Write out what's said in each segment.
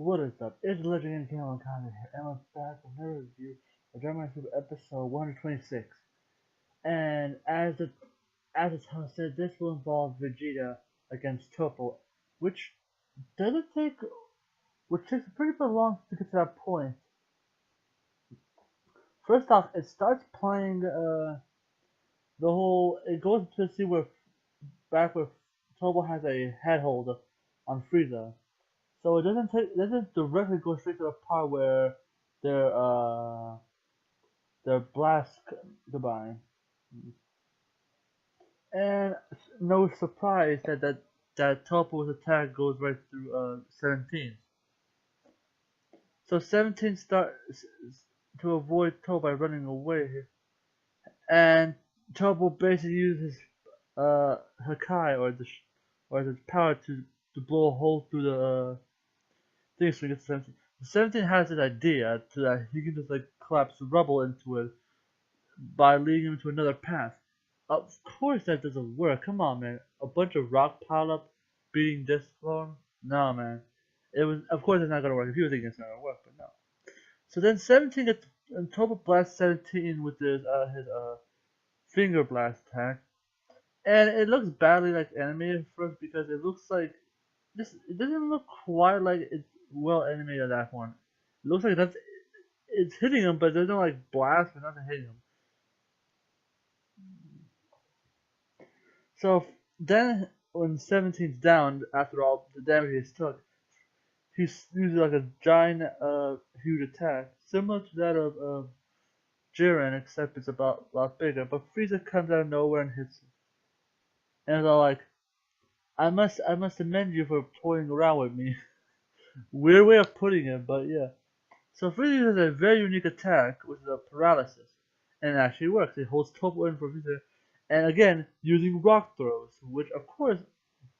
What is up? It's Legend Kenan here, and I'm back with another review of Dragon Ball Super episode 126. And as the title said, this will involve Vegeta against Toppo, which doesn't take which takes a pretty bit long to get to that point. First off, it starts playing it goes to see where back where Toppo has a headhold on Frieza. So it doesn't directly go straight to the part where their uh their blast combine. And no surprise that Toppo's attack goes right through 17. So 17 starts to avoid Toppo by running away, and Toppo basically uses Hakai or the power to blow a hole through the thing so he gets 17. 17 has this idea to that he can just like collapse rubble into it by leading him to another path. Of course that doesn't work. Come on, man. A bunch of rock piled up beating this long? No, man. It was. Of course it's not gonna work. If you were thinking it's not gonna work, but no. So then 17 gets and Toppo blasts 17 with his finger blast attack, and it looks badly like animated first because it looks like this. It doesn't look quite like it's well animated at that point. It looks like it's hitting him, but there's no like blast or nothing hitting him. So then, when 17's down, after all the damage he's took, he uses like a giant, huge attack, similar to that of Jiren, except it's about a lot bigger. But Frieza comes out of nowhere and hits him, and it's all like, I must commend you for toying around with me." Weird way of putting it, but yeah. So Frieza uses a very unique attack, which is a paralysis, and it actually works. It holds Toppo in for Frieza, and again using rock throws, which of course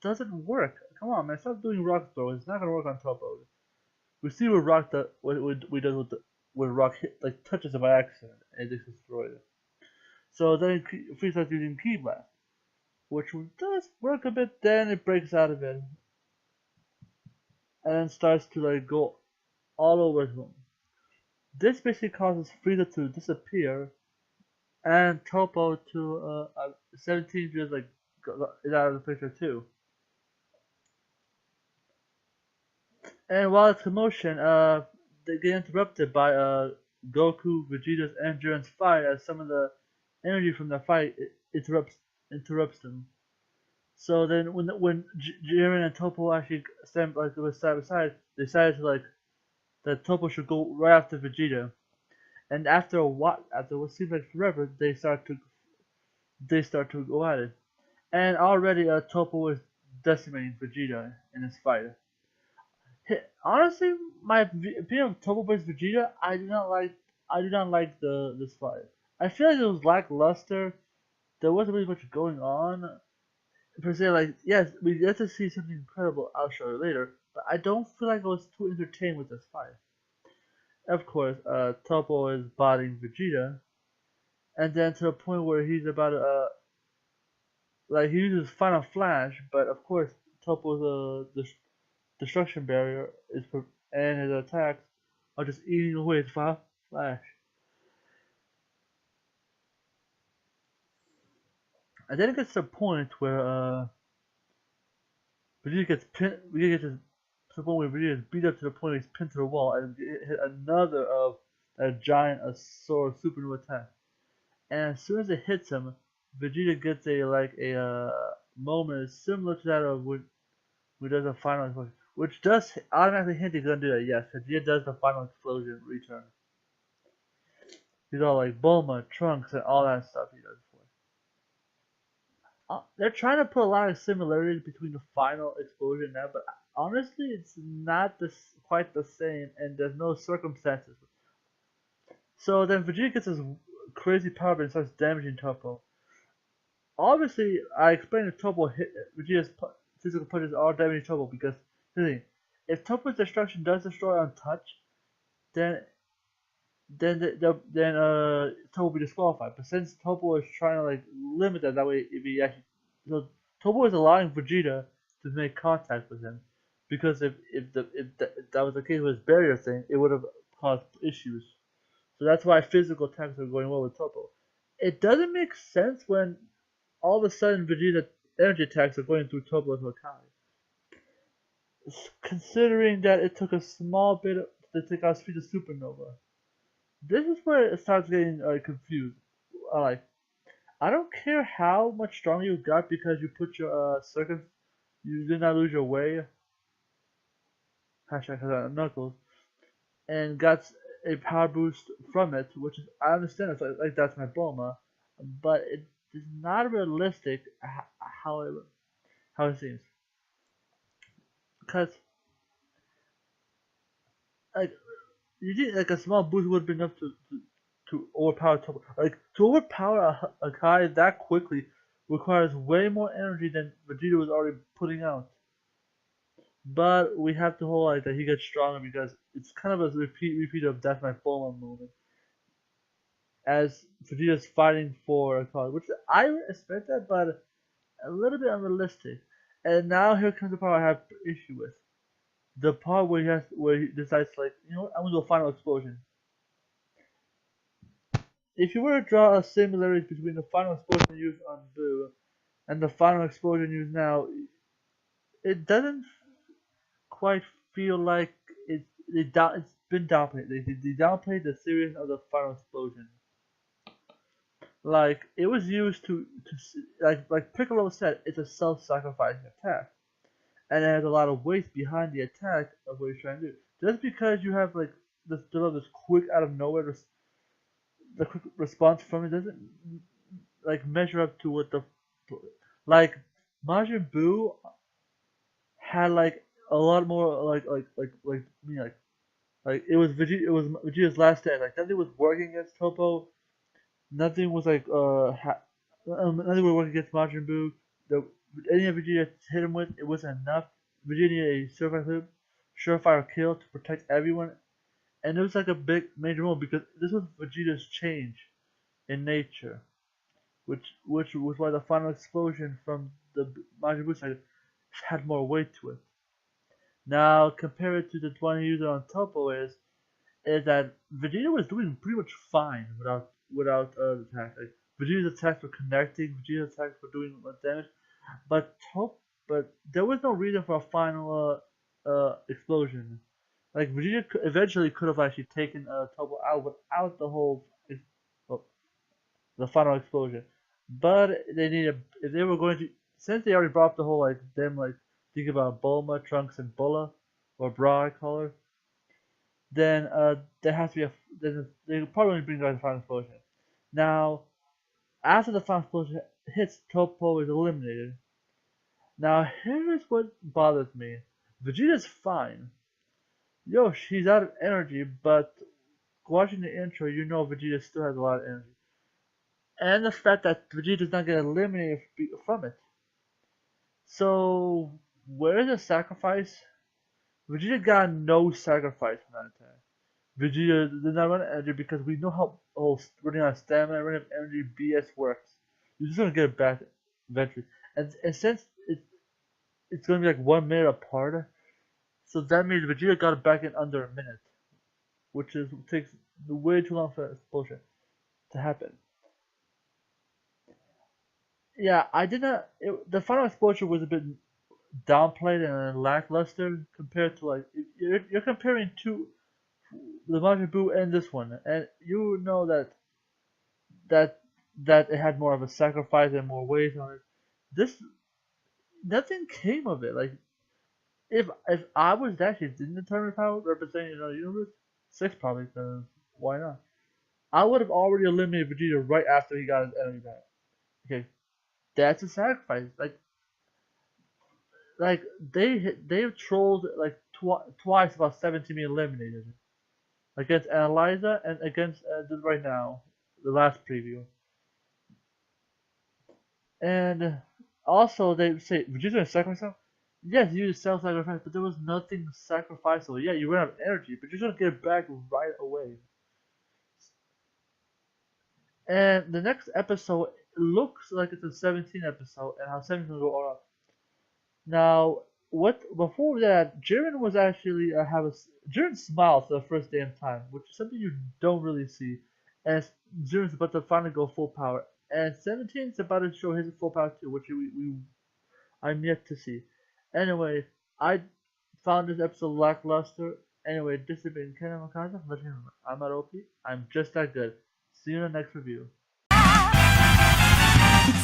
doesn't work. Come on, man, stop doing rock throws. It's not gonna work on Toppo. We see what rock does. What does with when rock hit like touches it by accident and it just destroys it. So then Frieza starts using Ki Blast, which does work a bit. Then it breaks out of it and then starts to like go all over him. This basically causes Frieza to disappear and Toppo to 17 just like is out of the picture too. And while it's commotion, they get interrupted by Goku, Vegeta's, and Jiren's fight as some of the energy from the fight interrupts them. So then when Jiren and Toppo actually stand like side by side, they decided to like that Toppo should go right after Vegeta. And after what seems like forever, they start to go at it. And already Toppo is decimating Vegeta in this fight. Honestly, my opinion of Toppo vs Vegeta, I do not like the this fight. I feel like it was lackluster. There wasn't really much going on per se. Like, yes, we get to see something incredible. I'll show you later. But I don't feel like I was too entertained with this fight. Of course, Toppo is bodying Vegeta, and then to the point where he's about to like he uses Final Flash, but of course Toppo's destruction barrier and his attacks are just eating away his Flash. And then it gets to a point where Vegeta gets pinned. Vegeta gets to the point where Vegeta is beat up to the point where he's pinned to the wall, and hit another of a giant Asura supernova attack. And as soon as it hits him, Vegeta gets a moment similar to that of when does a final explosion, which does automatically hint he's gonna do that. Yes, Vegeta does the final explosion return. He's all like Bulma, Trunks, and all that stuff he does before. They're trying to put a lot of similarities between the final explosion now, but honestly, it's not quite the same, and there's no circumstances. So then Vegeta gets his crazy power and starts damaging Toppo. Obviously, I explained that Toppo hit Vegeta's physical punches are damaging Toppo because if Toppo's destruction does destroy untouched, then Toppo will be disqualified. But since Toppo is trying to like limit that way if he actually Toppo is allowing Vegeta to make contact with him. because if that was the case with his barrier thing, it would have caused issues. So that's why physical attacks are going well with Toppo. It doesn't make sense when all of a sudden Vegeta energy attacks are going through Toppo's Makai. Considering that it took a small bit to take out Speed of Supernova. This is where it starts getting confused. Like, I don't care how much stronger you got because you put your circus, you did not lose your way, hashtag Knuckles, and got a power boost from it, which is, I understand it's like that's my Bulma, but it is not realistic how it seems. Because, like, you think like a small boost would have been enough to overpower Toppo. Like, to overpower a Kai that quickly requires way more energy than Vegeta was already putting out. But we have to hold like that he gets stronger because it's kind of a repeat of That's My Bulma moment. As Vegeta's fighting for a cause, which I respect that, but a little bit unrealistic. And now here comes the part I have issue with. The part where he decides like, you know what, I'm gonna do a final explosion. If you were to draw a similarity between the final explosion used on Boo and the final explosion used now, it doesn't quite feel like it's been downplayed. They downplayed the seriousness of the final explosion. Like it was used to like Piccolo said, it's a self-sacrificing attack, and it has a lot of weight behind the attack of what he's trying to do. Just because you have like this quick out of nowhere the quick response from it doesn't like measure up to what the like Majin Buu had like a lot more like it was Vegeta's last stand. Like nothing was working against Toppo. Nothing was like nothing was working against Majin Buu. The any of Vegeta hit him with it wasn't enough. Vegeta needed a surefire kill to protect everyone, and it was like a big major moment because this was Vegeta's change in nature, which was why the final explosion from the Majin Buu side had more weight to it. Now compare it to the one used on Toppo is that Vegeta was doing pretty much fine without the attack. Like Vegeta's attacks were connecting, Vegeta's attacks were doing damage, but but there was no reason for a final explosion. Like Vegeta eventually could have actually taken Toppo out without the whole well, the final explosion, but they needed if they were going to since they already brought up the whole like them like think about Bulma, Trunks, and Bulla or Bra I call her then there has to be a then they probably only bring back the final explosion. Now, after the final explosion hits, Toppo is eliminated. Now here is what bothers me. Vegeta's fine. Yo, she's out of energy, but watching the intro, you know Vegeta still has a lot of energy. And the fact that Vegeta does not get eliminated from it. So, where is the sacrifice? Vegeta got no sacrifice from that attack. Vegeta did not run energy because we know how running out of stamina, running out of energy BS works. You're just gonna get it back eventually. And since it's gonna be like 1 minute apart, so that means Vegeta got it back in under a minute, which is takes way too long for that explosion to happen. Yeah, I did not. The final explosion was a bit downplayed and lackluster compared to like you're comparing two the Majin Buu and this one, and you know that that it had more of a sacrifice and more weight on it. This nothing came of it. Like if I was actually in the tournament power representing another universe, six probably, because why not? I would have already eliminated Vegeta right after he got his enemy back. Okay, that's a sacrifice. Like they've trolled like twice about 17 being eliminated against Analyza and against right now the last preview. And also, they say, would you gonna sacrifice him? Yes, you use self-sacrifice, but there was nothing sacrificable. Yeah, you ran out of energy, but you're gonna get it back right away. And the next episode looks like it's a 17 episode, and how 17 will go all out. Now, what before that, Jiren was actually Jiren smiled for the first day in time, which is something you don't really see. And Jiren's about to finally go full power, and 17's about to show his full power too, which I'm yet to see. Anyway, I found this episode lackluster. Anyway, this has been Kenan and Kaiser. I'm not OP. I'm just that good. See you in the next review. It's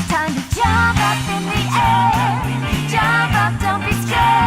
time to jump up in the air. Jump up, don't be scared.